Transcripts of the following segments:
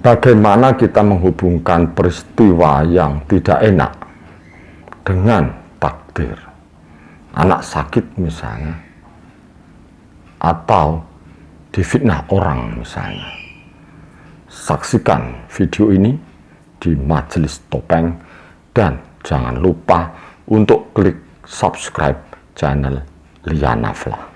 Bagaimana kita menghubungkan peristiwa yang tidak enak dengan takdir? Anak sakit misalnya, atau difitnah orang misalnya. Saksikan video ini di Majelis Topeng dan jangan lupa untuk klik subscribe channel Lia Nafla.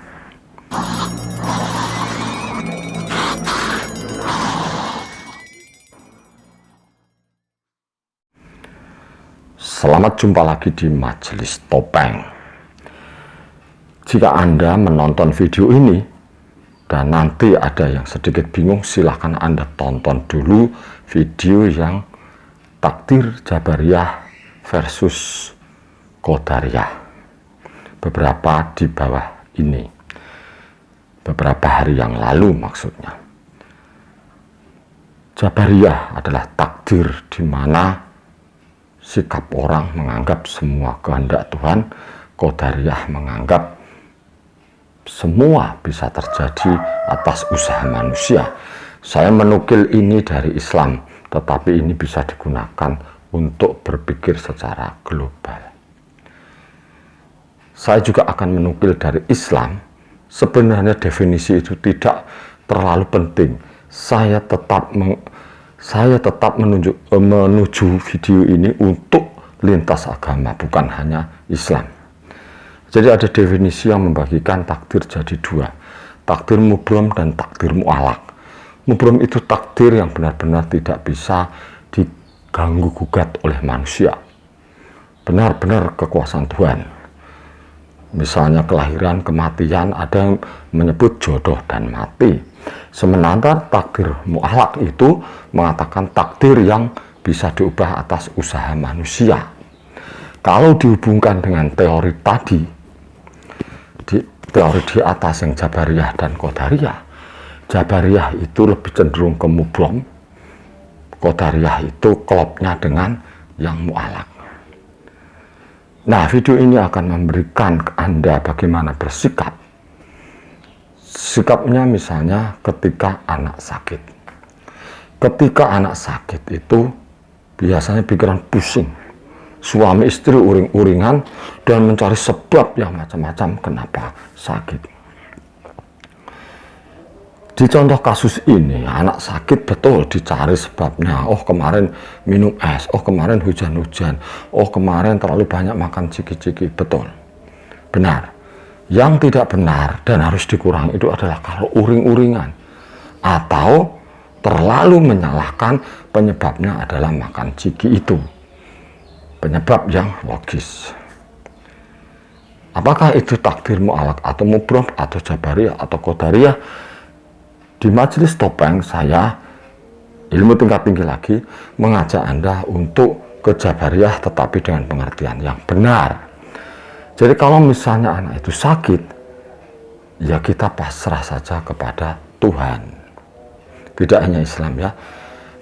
Selamat jumpa lagi di Majelis Topeng. Jika Anda menonton video ini dan nanti ada yang sedikit bingung, silahkan Anda tonton dulu video yang takdir Jabariyah versus Qadariyah. Beberapa di bawah ini. Beberapa hari yang lalu maksudnya. Jabariyah adalah takdir di mana sikap orang menganggap semua kehendak Tuhan. Qadariyah menganggap semua bisa terjadi atas usaha manusia. Saya menukil ini dari Islam, tetapi ini bisa digunakan untuk berpikir secara global. Saya juga akan menukil dari Islam. Sebenarnya definisi itu tidak terlalu penting. Saya tetap menuju video ini untuk lintas agama, bukan hanya Islam. Jadi ada definisi yang membagikan takdir jadi dua, takdir mubrom dan takdir mu'alak. Mubrom itu takdir yang benar-benar tidak bisa diganggu gugat oleh manusia, benar-benar kekuasaan Tuhan. Misalnya kelahiran, kematian, ada yang menyebut jodoh dan mati. Sementara takdir mu'alak itu mengatakan takdir yang bisa diubah atas usaha manusia. Kalau dihubungkan dengan teori tadi, teori di atas yang Jabariyah dan Qadariyah, Jabariyah itu lebih cenderung ke mubrom, Qadariyah itu klopnya dengan yang mu'alak. Nah, video ini akan memberikan ke Anda bagaimana bersikap. Sikapnya misalnya ketika anak sakit. Ketika anak sakit itu biasanya pikiran pusing. Suami istri uring-uringan dan mencari sebab yang macam-macam kenapa sakit. Di contoh kasus ini, anak sakit betul dicari sebabnya. Oh, kemarin minum es, oh kemarin hujan-hujan, oh kemarin terlalu banyak makan ciki-ciki. Betul, benar. Yang tidak benar dan harus dikurangi itu adalah kalau uring-uringan atau terlalu menyalahkan penyebabnya adalah makan ciki itu. Penyebab yang logis. Apakah itu takdir mu'alak atau mubrom atau Jabariyah atau Qadariyah? Di Majelis Topeng saya, ilmu tingkat tinggi lagi, mengajak Anda untuk ke Jabariyah tetapi dengan pengertian yang benar. Jadi kalau misalnya anak itu sakit, ya kita pasrah saja kepada Tuhan. Tidak hanya Islam ya.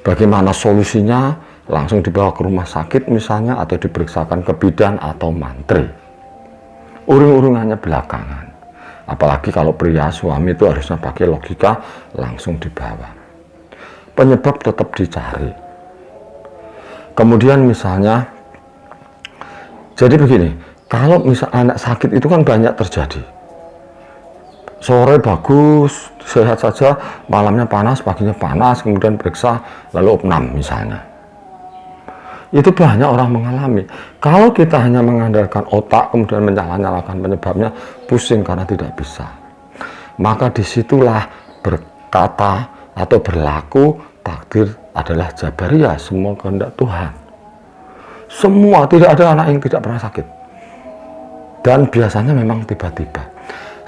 Bagaimana solusinya? Langsung dibawa ke rumah sakit misalnya, atau diperiksakan ke bidan atau mantri. Uring-uringannya belakangan. Apalagi kalau pria, suami itu harusnya pakai logika, langsung dibawa. Penyebab tetap dicari. Kemudian misalnya, jadi begini, kalau misalnya anak sakit itu kan banyak terjadi. Sore bagus, sehat saja, malamnya panas, paginya panas, kemudian periksa, lalu opnam misalnya. Itu banyak orang mengalami. Kalau kita hanya mengandalkan otak, kemudian menyalahkan penyebabnya, pusing karena tidak bisa. Maka disitulah berkata atau berlaku takdir adalah Jabariyah, semua kehendak Tuhan. Semua, tidak ada anak yang tidak pernah sakit. Dan biasanya memang tiba-tiba.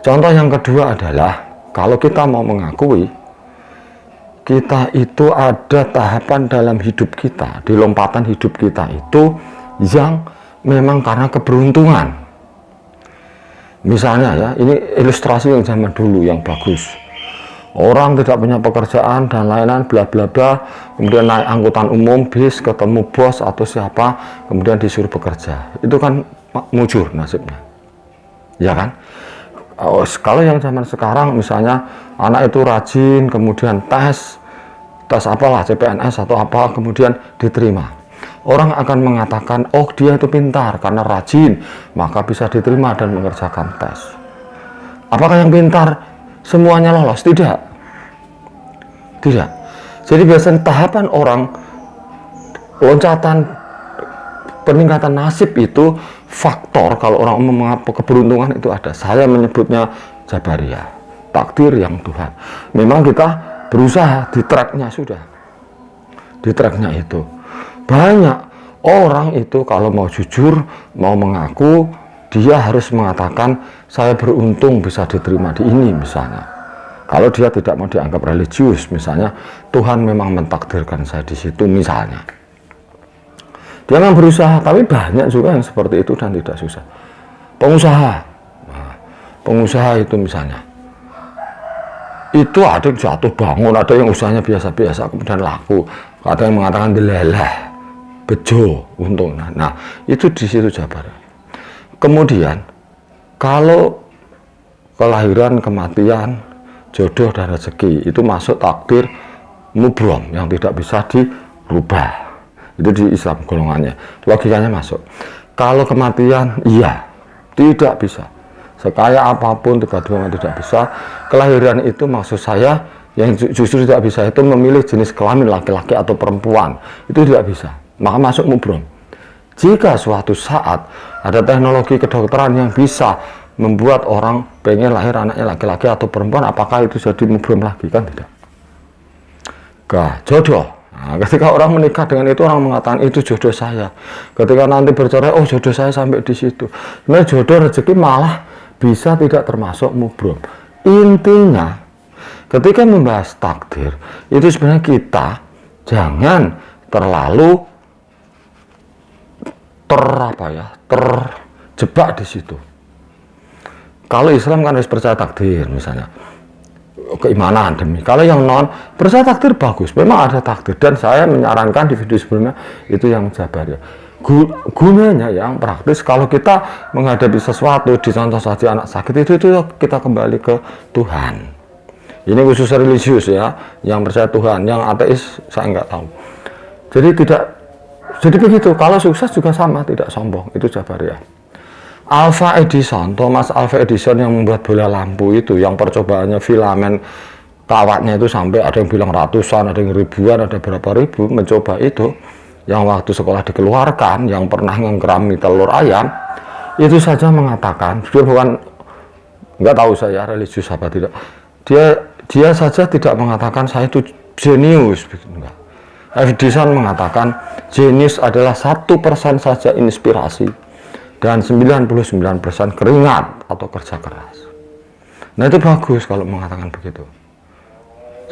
Contoh yang kedua adalah, kalau kita mau mengakui, kita itu ada tahapan dalam hidup kita, di lompatan hidup kita itu yang memang karena keberuntungan. Misalnya ya, ini ilustrasi yang zaman dulu yang bagus. Orang tidak punya pekerjaan dan lain-lain bla bla bla, kemudian naik angkutan umum, bis, ketemu bos atau siapa, kemudian disuruh bekerja. Itu kan mujur nasibnya. Ya kan? Kalau yang zaman sekarang misalnya anak itu rajin, kemudian tes tes apalah CPNS atau apa, kemudian diterima. Orang akan mengatakan, oh dia itu pintar karena rajin, maka bisa diterima dan mengerjakan tes. Apakah yang pintar semuanya lolos? Tidak. Tidak. Jadi biasanya tahapan orang, loncatan peningkatan nasib itu faktor, kalau orang umum keberuntungan itu ada. Saya menyebutnya Jabariyah, takdir yang Tuhan. Memang kita berusaha di tracknya sudah. Di tracknya itu. Banyak orang itu kalau mau jujur, mau mengaku, dia harus mengatakan saya beruntung bisa diterima di ini misalnya. Kalau dia tidak mau dianggap religius misalnya, Tuhan memang mentakdirkan saya di situ misalnya. Dia memang berusaha, tapi banyak juga yang seperti itu dan tidak susah. Pengusaha, nah, pengusaha itu misalnya, itu ada yang jatuh bangun, ada yang usahanya biasa-biasa kemudian laku, ada yang mengatakan dileleh, bejo, untung. Nah, itu di situ Jabar. Kemudian kalau kelahiran, kematian, jodoh dan rezeki itu masuk takdir mubrom yang tidak bisa dirubah. Itu di Islam golongannya, logikanya masuk. Kalau kematian, iya, tidak bisa. Sekaya apapun tiba-tiba tidak bisa. Kelahiran itu maksud saya yang justru tidak bisa itu memilih jenis kelamin laki-laki atau perempuan, itu tidak bisa, maka masuk mubrom. Jika suatu saat ada teknologi kedokteran yang bisa membuat orang pengen lahir anaknya laki-laki atau perempuan, apakah itu jadi mubrom lagi? Kan tidak. Jodoh. Nah, ketika orang menikah dengan itu, orang mengatakan itu jodoh saya. Ketika nanti bercerai, oh jodoh saya sampai di situ. Sebenarnya jodoh rezeki malah bisa tidak termasuk mubrom. Intinya, ketika membahas takdir, itu sebenarnya kita jangan terlalu terjebak di situ. Kalau Islam kan harus percaya takdir misalnya, keimanan demi. Kalau yang non percaya takdir bagus, memang ada takdir, dan saya menyarankan di video sebelumnya itu yang Jabariyah. Gunanya yang praktis, kalau kita menghadapi sesuatu, dicontoh saja anak sakit, itu kita kembali ke Tuhan. Ini khusus religius ya, yang percaya Tuhan, yang ateis saya nggak tahu. Jadi begitu. Kalau sukses juga sama, tidak sombong, itu Jabariyah. Thomas Alva Edison yang membuat bola lampu itu, yang percobaannya filamen kawatnya itu sampai ada yang bilang ratusan, ada yang ribuan, ada berapa ribu mencoba itu, yang waktu sekolah dikeluarkan, yang pernah menggerami telur ayam, itu saja mengatakan, dia bukan, nggak tahu saya religius apa tidak, dia saja tidak mengatakan saya itu jenius, enggak. Edison mengatakan jenius adalah 1% saja inspirasi dan 99% keringat atau kerja keras. Nah itu bagus kalau mengatakan begitu.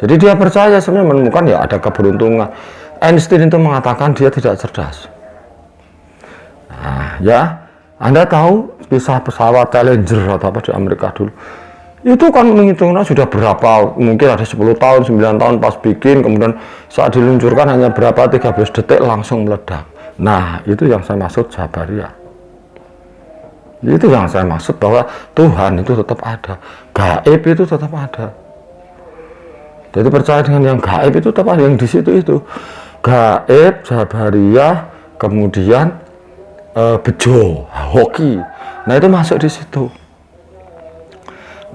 Jadi dia percaya sebenarnya menemukan ya ada keberuntungan. Einstein itu mengatakan dia tidak cerdas. Nah ya, Anda tahu kisah pesawat Challenger atau apa di Amerika dulu, itu kan menghitungnya sudah berapa, mungkin ada 10 tahun, 9 tahun pas bikin, kemudian saat diluncurkan hanya berapa, 13 detik langsung meledak. Nah itu yang saya maksud Jabariyah. Itu yang saya maksud, bahwa Tuhan itu tetap ada, gaib itu tetap ada. Jadi percaya dengan yang gaib itu tetap ada, yang di situ itu gaib, Jabariyah, kemudian bejo, hoki. Nah itu masuk di situ.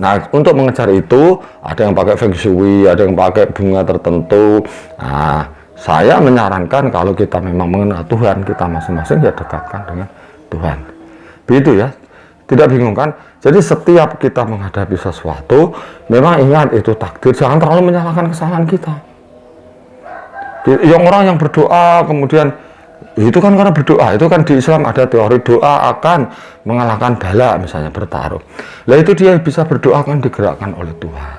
Nah untuk mengejar itu ada yang pakai feng shui, ada yang pakai bunga tertentu. Nah saya menyarankan kalau kita memang mengenal Tuhan, kita masing-masing ya dekatkan dengan Tuhan. Begitu ya, tidak bingung kan? Jadi setiap kita menghadapi sesuatu, memang ingat itu takdir, jangan terlalu menyalahkan kesalahan kita. Yang orang yang berdoa kemudian, itu kan karena berdoa, itu kan di Islam ada teori doa akan mengalahkan bala, misalnya bertaruh. Lah itu dia bisa berdoa kan digerakkan oleh Tuhan.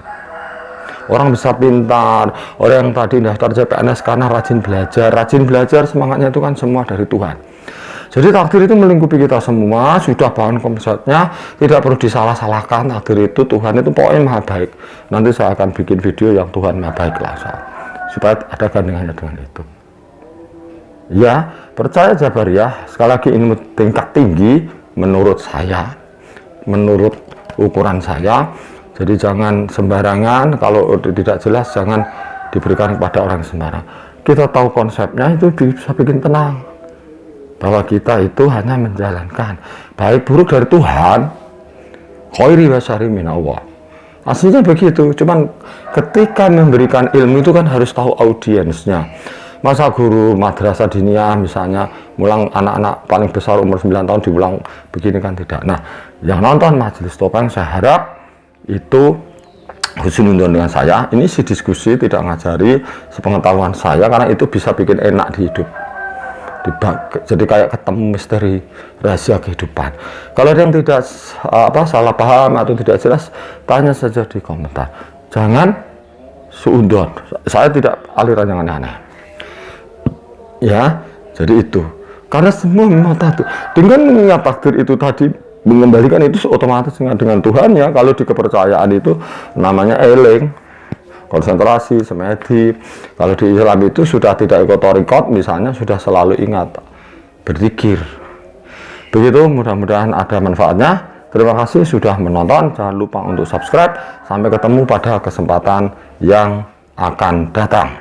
Orang bisa pintar, orang yang tadi daftar CPNS karena rajin belajar semangatnya itu kan semua dari Tuhan. Jadi takdir itu melingkupi kita semua, sudah bahan konsepnya, tidak perlu disalah-salahkan. Takdir itu, Tuhan itu pokoknya maha baik. Nanti saya akan bikin video yang Tuhan maha baik lah, supaya ada gandengannya dengan itu. Ya, percaya Jabariyah, sekali lagi ini tingkat tinggi menurut saya, menurut ukuran saya. Jadi jangan sembarangan, kalau tidak jelas jangan diberikan kepada orang sembarang. Kita tahu konsepnya itu bisa bikin tenang, bahwa kita itu hanya menjalankan baik buruk dari Tuhan, khairi wa syarri minallah. Aslinya begitu, cuman ketika memberikan ilmu itu kan harus tahu audiensnya. Masa guru madrasah diniyah misalnya mulang anak-anak paling besar umur 9 tahun diulang begini kan tidak. Nah, yang nonton majelis topeng saya harap itu husnuzon dengan saya. Ini sih diskusi, tidak ngajari sepengetahuan saya, karena itu bisa bikin enak di hidup. Jadi kayak ketemu misteri rahasia kehidupan. Kalau ada yang tidak salah paham atau tidak jelas, tanya saja di komentar. Jangan suudon. Saya tidak aliran yang aneh-aneh. Ya, jadi itu. Karena semua memang takdir. Dengan mengingat takdir itu tadi, mengembalikan itu otomatis dengan Tuhan ya. Kalau di kepercayaan itu namanya eling, konsentrasi, semedi. Kalau di Islam itu sudah tidak ikut torikot, misalnya sudah selalu ingat berzikir. Begitu, mudah-mudahan ada manfaatnya. Terima kasih sudah menonton. Jangan lupa untuk subscribe. Sampai ketemu pada kesempatan yang akan datang.